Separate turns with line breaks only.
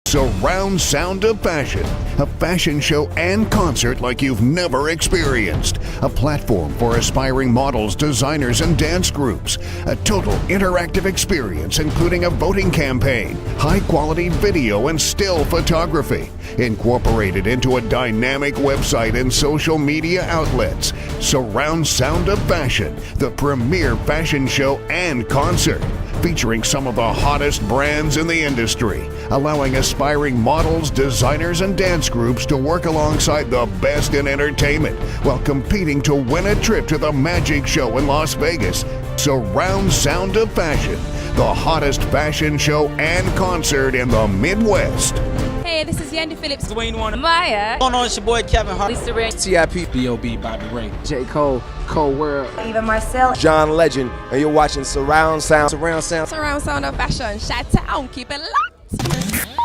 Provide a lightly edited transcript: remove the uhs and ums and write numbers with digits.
Surround Sound of Fashion, a fashion show and concert like you've never experienced. A platform for aspiring models, designers, and dance groups. A total interactive experience including a voting campaign, high-quality video and still photography, incorporated into a dynamic website and social media outlets. Surround Sound of Fashion, the premier fashion show and concert, featuring some of the hottest brands in the industry, allowing aspiring models, designers, and dance groups to work alongside the best in entertainment while competing to win a trip to the Magic Show in Las Vegas. Surround Sound of Fashion, the hottest fashion show and concert in the Midwest.
Hey, this is Yandy Phillips,
Dwayne Warner,
Maya,
going on, it's your boy Kevin Hart,
Lisa Ray,
TIP, B.O.B. Bobby Ray,
J. Cole, Cole World,
Eva Marcel,
John Legend, and you're watching Surround Sound.
Surround Sound of Fashion, Chi-Town, keep it locked.